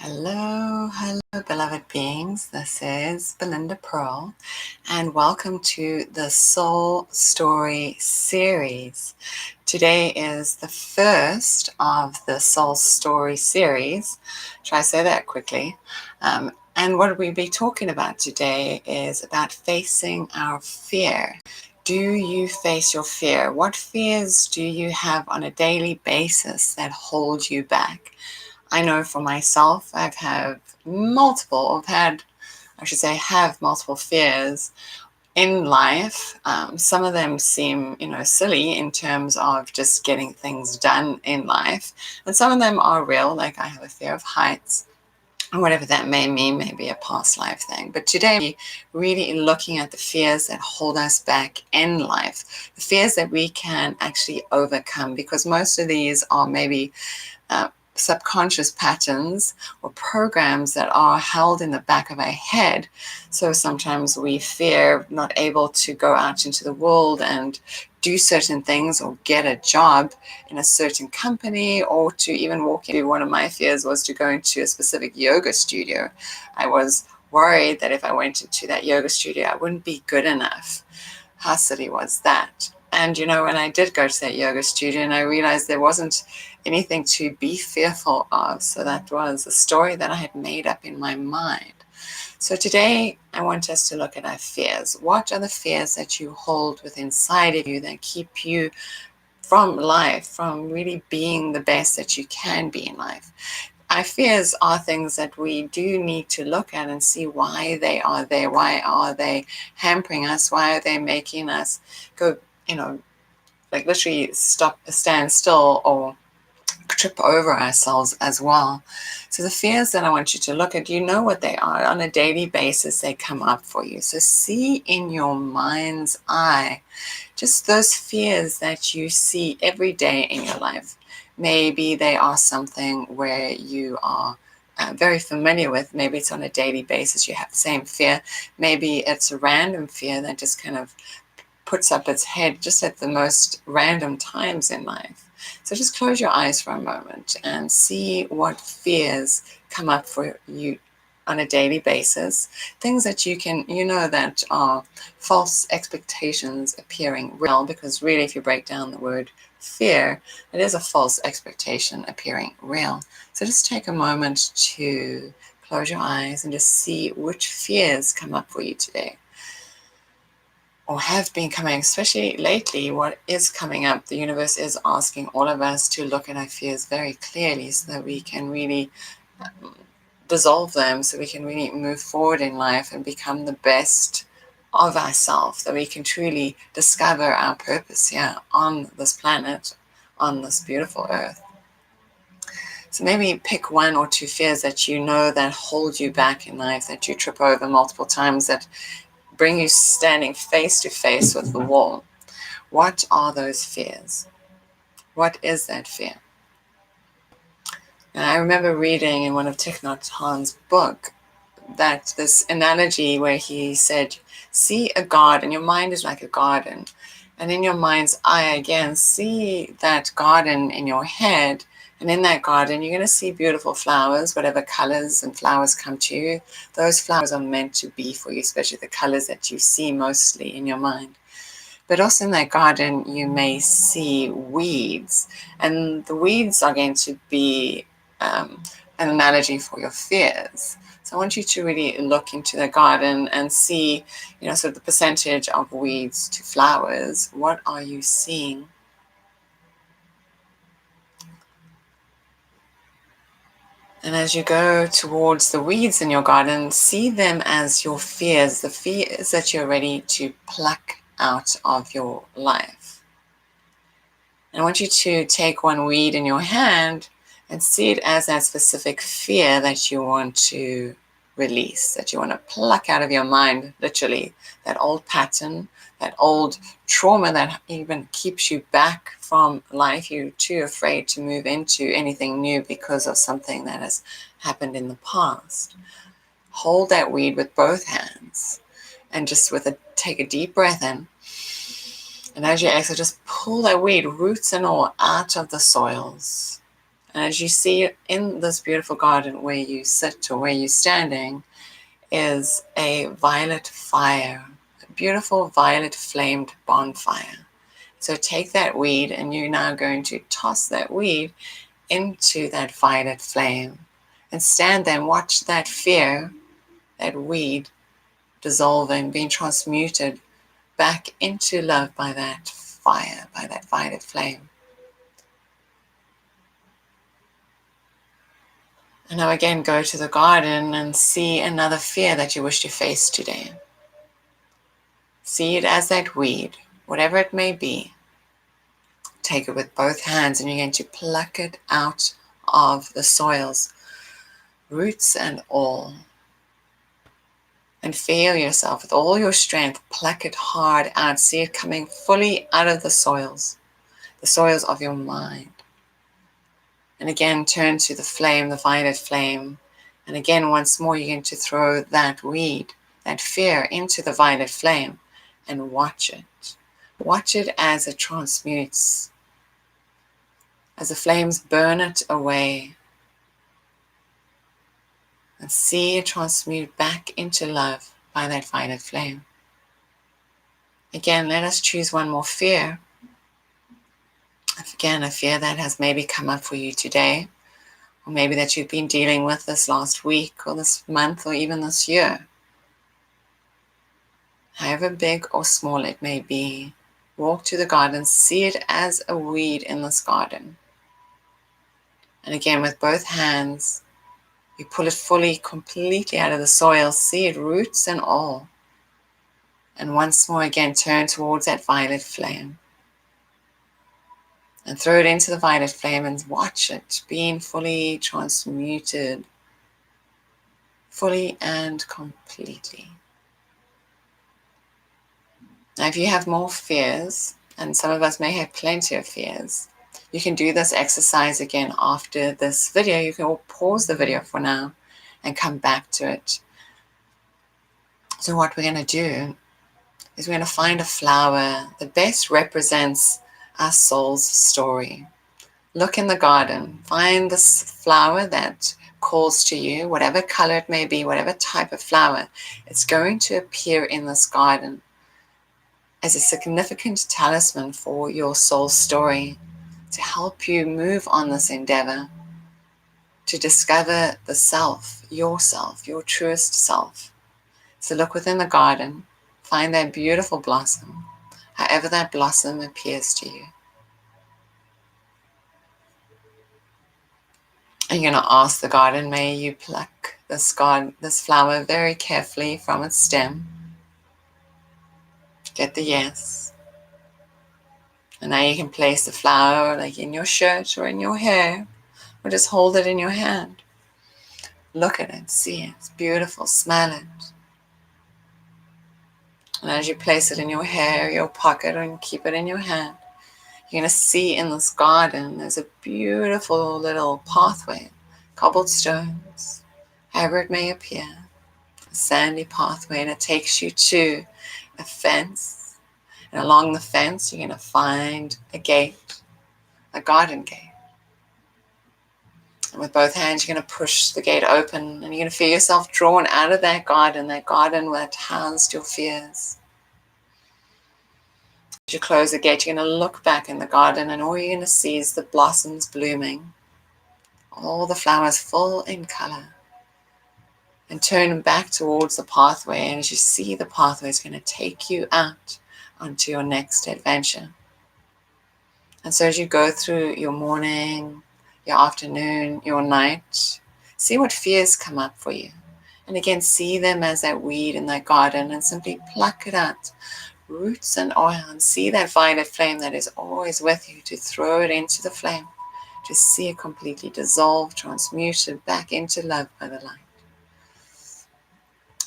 Hello, beloved beings. This is Belinda Pearl, and welcome to the Soul Story series. Today is the first of the Soul Story series. Try to say that quickly. And what we'll be talking about today is about facing our fear. Do you face your fear? What fears do you have on a daily basis that hold you back? I know for myself, have multiple fears in life. Some of them seem, silly in terms of just getting things done in life. And some of them are real, like I have a fear of heights, and whatever that may mean, maybe a past life thing. But today, we're really looking at the fears that hold us back in life, the fears that we can actually overcome, because most of these are maybe subconscious patterns or programs that are held in the back of our head. So sometimes we fear not able to go out into the world and do certain things or get a job in a certain company, or to even walk into. One of my fears was to go into a specific yoga studio. I was worried that if I went into that yoga studio, I wouldn't be good enough. How silly was that? And when I did go to that yoga studio, and I realized there wasn't anything to be fearful of. So that was a story that I had made up in my mind. So today I want us to look at our fears. What are the fears that you hold within inside of you that keep you from life, from really being the best that you can be in life? Our fears are things that we do need to look at and see why they are there. Why are they hampering us? Why are they making us go, like literally stand still, or trip over ourselves as well? So the fears that I want you to look at, you know what they are. On a daily basis, they come up for you. So see in your mind's eye just those fears that you see every day in your life. Maybe they are something where you are very familiar with. Maybe it's on a daily basis you have the same fear. Maybe it's a random fear that just kind of puts up its head just at the most random times in life. So just close your eyes for a moment and see what fears come up for you on a daily basis. Things that that are false expectations appearing real, because really, if you break down the word fear, it is a false expectation appearing real. So just take a moment to close your eyes and just see which fears come up for you today, or have been coming, especially lately. What is coming up? The universe is asking all of us to look at our fears very clearly so that we can really dissolve them, so we can really move forward in life and become the best of ourselves, that we can truly discover our purpose here on this planet, on this beautiful earth. So maybe pick one or two fears that that hold you back in life, that you trip over multiple times, that bring you standing face to face with the wall. What are those fears? What is that fear? And I remember reading in one of Thich Nhat Hanh's book that this analogy where he said, see a garden, your mind is like a garden. And in your mind's eye, again, see that garden in your head. And in that garden, you're going to see beautiful flowers, whatever colors and flowers come to you. Those flowers are meant to be for you, especially the colors that you see mostly in your mind. But also in that garden, you may see weeds. And the weeds are going to be an analogy for your fears. So I want you to really look into the garden and see, sort of the percentage of weeds to flowers. What are you seeing? And as you go towards the weeds in your garden, see them as your fears, the fears that you're ready to pluck out of your life. And I want you to take one weed in your hand and see it as that specific fear that you want to release, that you want to pluck out of your mind, literally, that old pattern, that old trauma that even keeps you back from life. You're too afraid to move into anything new because of something that has happened in the past. Hold that weed with both hands and just take a deep breath in. And as you exhale, just pull that weed, roots and all, out of the soils. And as you see in this beautiful garden where you sit or where you're standing is a violet fire, a beautiful violet flamed bonfire. So take that weed and you're now going to toss that weed into that violet flame and stand there and watch that fear, that weed dissolving, being transmuted back into love by that fire, by that violet flame. And now again, go to the garden and see another fear that you wish to face today. See it as that weed, whatever it may be. Take it with both hands and you're going to pluck it out of the soils, roots and all. And feel yourself with all your strength, pluck it hard out. See it coming fully out of the soils of your mind. And again, turn to the flame, the violet flame. And again, once more, you're going to throw that weed, that fear into the violet flame and watch it. Watch it as it transmutes, as the flames burn it away. And see it transmute back into love by that violet flame. Again, let us choose one more fear. Again, a fear that has maybe come up for you today, or maybe that you've been dealing with this last week or this month or even this year. However big or small it may be, walk to the garden, see it as a weed in this garden. And again, with both hands, you pull it fully, completely out of the soil, see it roots and all. And once more again, turn towards that violet flame. And throw it into the violet flame and watch it being fully transmuted, fully and completely. Now, if you have more fears, and some of us may have plenty of fears, you can do this exercise again after this video. You can pause the video for now and come back to it. So what we're going to do is we're going to find a flower that best represents our soul's story. Look in the garden, find this flower that calls to you, whatever color it may be, whatever type of flower. It's going to appear in this garden as a significant talisman for your soul story, to help you move on this endeavor, to discover the self, your truest self. So look within the garden, find that beautiful blossom, however that blossom appears to you. And you're going to ask the garden, may you pluck this flower very carefully from its stem. Get the yes. And now you can place the flower like in your shirt or in your hair, or just hold it in your hand. Look at it, see it, it's beautiful, smell it. And as you place it in your hair, your pocket, or you keep it in your hand, you're going to see in this garden, there's a beautiful little pathway, cobblestones, however it may appear, a sandy pathway, and it takes you to a fence. And along the fence, you're going to find a gate, a garden gate. And with both hands, you're going to push the gate open, and you're going to feel yourself drawn out of that garden that housed your fears. As you close the gate, you're going to look back in the garden, and all you're going to see is the blossoms blooming, all the flowers full in color. And turn back towards the pathway, and as you see, the pathway is going to take you out onto your next adventure. And so as you go through your morning, your afternoon, your night, see what fears come up for you. And again, see them as that weed in that garden and simply pluck it out, roots and oil, and see that violet flame that is always with you, to throw it into the flame, to see it completely dissolve, transmuted back into love by the light.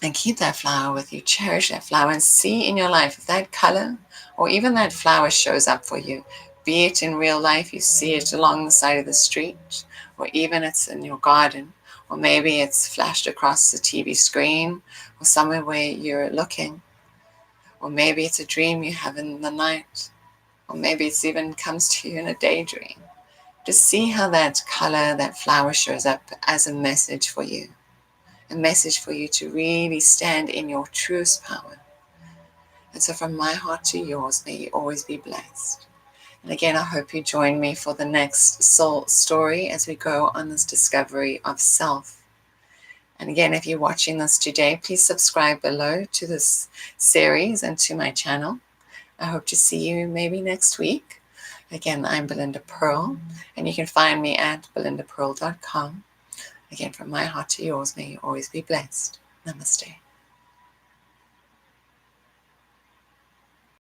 And keep that flower with you, cherish that flower, and see in your life if that color or even that flower shows up for you. Be it in real life, you see it along the side of the street, or even it's in your garden, or maybe it's flashed across the TV screen, or somewhere where you're looking, or maybe it's a dream you have in the night, or maybe it's even comes to you in a daydream. Just see how that color, that flower shows up as a message for you. A message for you to really stand in your truest power. And so from my heart to yours, may you always be blessed. And again, I hope you join me for the next soul story as we go on this discovery of self. And again, if you're watching this today, please subscribe below to this series and to my channel. I hope to see you maybe next week. Again, I'm Belinda Pearl, and you can find me at belindapearl.com. Again, from my heart to yours, may you always be blessed. Namaste.